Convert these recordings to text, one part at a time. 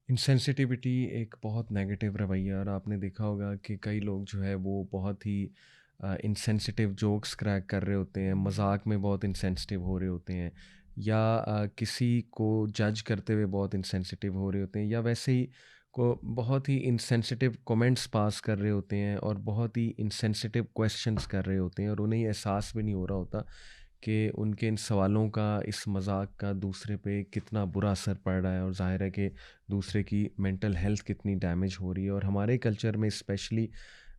Insensitivity एक बहुत negative रवैया है और आपने देखा होगा कि कई लोग जो है वो बहुत ही इंसेंसिटिव जोक्स क्रैक कर रहे होते हैं, मजाक में बहुत इंसेंसिटिव हो रहे होते हैं, या किसी को जज करते हुए बहुत इंसेंसिटिव हो रहे होते हैं, या वैसे ही को बहुत ही इंसेंसिटिव कमेंट्स पास कर रहे होते हैं और बहुत ही इंसेंसिटिव क्वेश्चंस कर रहे होते हैं, और उन्हें एहसास भी नहीं हो रहा होता कि उनके इन सवालों का, इस मज़ाक का दूसरे पे कितना बुरा असर पड़ रहा है, और ज़ाहिर है कि दूसरे की मेंटल हेल्थ कितनी डैमेज हो रही है। और हमारे कल्चर में स्पेशली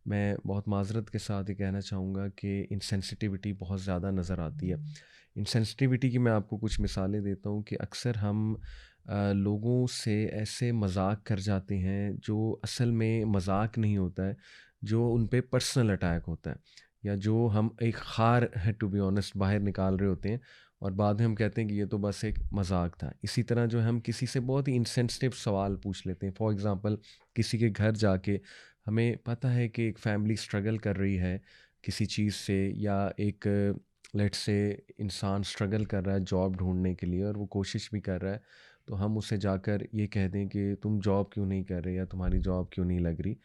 मैं बहुत माज़रत के साथ ये कहना चाहूँगा कि इंसेंसिटिविटी बहुत ज़्यादा नज़र आती है। इंसेंसिटिविटी की मैं आपको कुछ मिसालें देता हूँ कि अक्सर हम लोगों से ऐसे मज़ाक कर जाते हैं जो असल में मज़ाक नहीं होता है, जो उन पे पर्सनल अटैक होता है, या जो हम एक ख़ार है टू बी ऑनेस्ट बाहर निकाल रहे होते हैं, और बाद में हम कहते हैं कि ये तो बस एक मज़ाक था। इसी तरह जो है हम किसी से बहुत ही इंसेंसिटिव सवाल पूछ लेते हैं। फॉर एग्ज़ाम्पल, किसी के घर जाके हमें पता है कि एक फ़ैमिली स्ट्रगल कर रही है किसी चीज़ से, या एक लेट्स से इंसान स्ट्रगल कर रहा है जॉब ढूँढने के लिए और वो कोशिश भी कर रहा है, तो हम उसे जाकर ये कह दें कि तुम जॉब क्यों नहीं कर रहे, या तुम्हारी जॉब क्यों नहीं लग रही।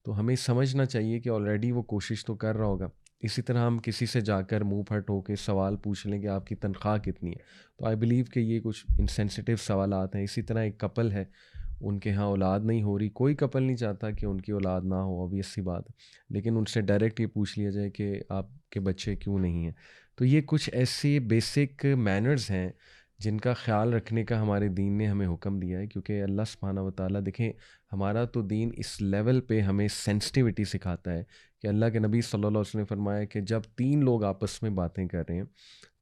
तो हमें समझना चाहिए कि ऑलरेडी वो कोशिश तो कर रहा होगा। इसी तरह हम किसी से जाकर मुँह फट होके सवाल पूछ लें कि आपकी तनख्वाह कितनी है, तो आई बिलीव कि ये कुछ इंसेंसिटिव सवालात हैं। इसी तरह एक कपल है, उनके यहाँ औलाद नहीं हो रही, कोई कपल नहीं चाहता कि उनकी औलाद ना हो, ऑब्वियस सी बात है। लेकिन उनसे डायरेक्ट ये पूछ लिया जाए कि आपके बच्चे क्यों नहीं हैं। तो ये कुछ ऐसे बेसिक मैनर्स हैं जिनका ख़्याल रखने का हमारे दीन ने हमें हुक्म दिया है, क्योंकि अल्लाह सुब्हानहू व तआला देखें, हमारा तो दीन इस लेवल पे हमें सेंसिटिविटी सिखाता है कि अल्लाह के नबी सल्लल्लाहु अलैहि वसल्लम ने फरमाया कि जब 3 लोग आपस में बातें कर रहे हैं,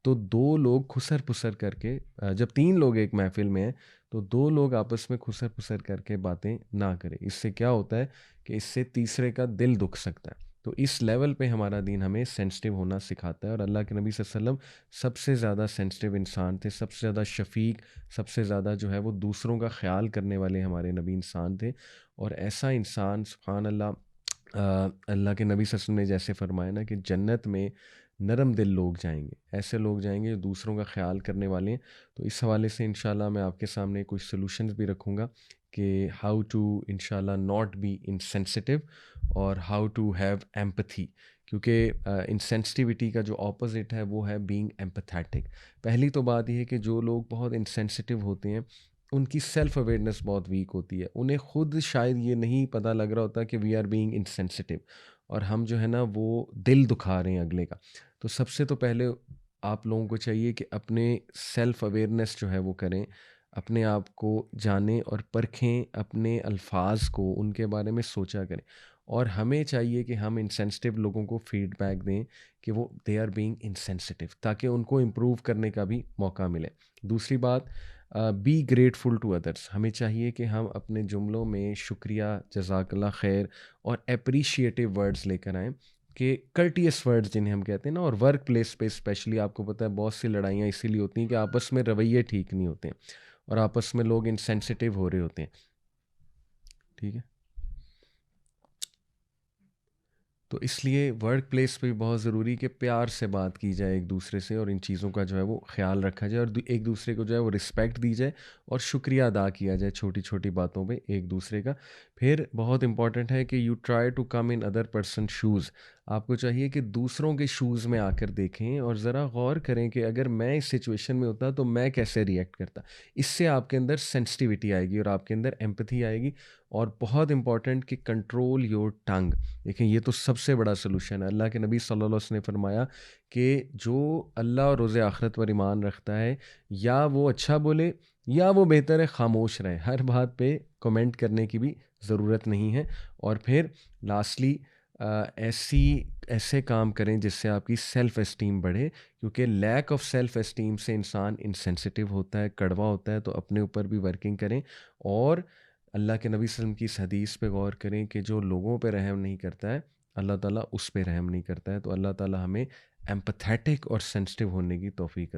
तो 2 लोग खुसर-पुसर करके जब 3 लोग एक महफ़िल में हैं, तो 2 लोग आपस में खुसर-पुसर करके बातें ना करें। इससे क्या होता है कि इससे तीसरे का दिल दुख सकता है। तो इस लेवल पे हमारा दीन हमें सेंसिटिव होना सिखाता है, और अल्लाह के नबी सल्लल्लाहु अलैहि वसल्लम सबसे ज़्यादा सेंसिटिव इंसान थे, सबसे ज़्यादा शफ़ीक, सबसे ज़्यादा जो है वो दूसरों का ख़्याल करने वाले हमारे नबी इंसान थे। और ऐसा इंसान सुब्हान अल्लाह, अल्लाह के नबी सल्लल्लाहु अलैहि वसल्लम ने जैसे फ़रमाया ना कि जन्नत में नरम दिल लोग जाएँगे, ऐसे लोग जाएँगे जो दूसरों का ख़्याल करने वाले हैं। तो इस हवाले से इंशाल्लाह मैं आपके सामने कुछ सॉल्यूशंस भी रखूँगा कि हाउ टू इंशाल्लाह नॉट बी इनसेंसिटिव, और हाउ टू हैव एम्पैथी, क्योंकि इनसेंसिटिविटी का जो ऑपोज़िट है वो है बीइंग एम्पैथेटिक। पहली तो बात ये है कि जो लोग बहुत इनसेंसिटिव होते हैं, उनकी सेल्फ अवेयरनेस बहुत वीक होती है। उन्हें खुद शायद ये नहीं पता लग रहा होता कि वी आर बीइंग इनसेंसिटिव, और हम जो है ना वो दिल दुखा रहे हैं अगले का। तो सबसे तो पहले आप लोगों को चाहिए कि अपने सेल्फ अवेयरनेस जो है वो करें, अपने आप को जानें और परखें, अपने अल्फाज को, उनके बारे में सोचा करें। और हमें चाहिए कि हम इंसेंसिटिव लोगों को फीडबैक दें कि वो दे आर बीइंग इंसेंसिटिव, ताकि उनको इम्प्रूव करने का भी मौका मिले। दूसरी बात, बी ग्रेटफुल टू अदर्स। हमें चाहिए कि हम अपने जुमलों में शुक्रिया, जज़ाकल्लाह खैर और एप्रिशिएटिव वर्ड्स लेकर आएँ, कि कर्टियस वर्ड्स जिन्हें हम कहते हैं ना। और वर्क प्लेस पे स्पेशली आपको पता है बहुत सी लड़ाइयाँ इसीलिए होती हैं कि आपस में रवैये ठीक नहीं होते हैं, और आपस में लोग इनसेंसिटिव हो रहे होते हैं। ठीक है? तो इसलिए वर्क प्लेस पे भी बहुत ज़रूरी कि प्यार से बात की जाए एक दूसरे से, और इन चीज़ों का जो है वो ख़्याल रखा जाए, और एक दूसरे को जो है वो रिस्पेक्ट दी जाए, और शुक्रिया अदा किया जाए छोटी छोटी बातों पे एक दूसरे का। फिर बहुत इंपॉर्टेंट है कि you try to come in other person shoes. आपको चाहिए कि दूसरों के शूज़ में आकर देखें और ज़रा गौर करें कि अगर मैं इस सिचुएशन में होता तो मैं कैसे रिएक्ट करता। इससे आपके अंदर सेंसिटिविटी आएगी और आपके अंदर एम्पैथी आएगी। और बहुत इंपॉर्टेंट कि कंट्रोल योर टंग। देखें, ये तो सबसे बड़ा सलूशन है। अल्लाह के नबी सल्लल्लाहु अलैहि वसल्लम ने फरमाया कि जो अल्लाह और रोज़े आखिरत पर ईमान रखता है, या वो अच्छा बोले, या वो बेहतर है खामोश रहे। हर बात पे कमेंट करने की भी ज़रूरत नहीं है। और फिर लास्टली, ऐसी ऐसे काम करें जिससे आपकी सेल्फ़ एस्टीम बढ़े, क्योंकि लैक ऑफ सेल्फ़ एस्टीम से इंसान इनसेंसिटिव होता है, कड़वा होता है। तो अपने ऊपर भी वर्किंग करें, और अल्लाह के नबी वसल्लम की इस हदीस पे गौर करें कि जो लोगों पे रहम नहीं करता है, अल्लाह ताला उस पे रहम नहीं करता है। तो अल्लाह ताला हमें एम्पैथेटिक और सेंसिटिव होने की तौफ़ीक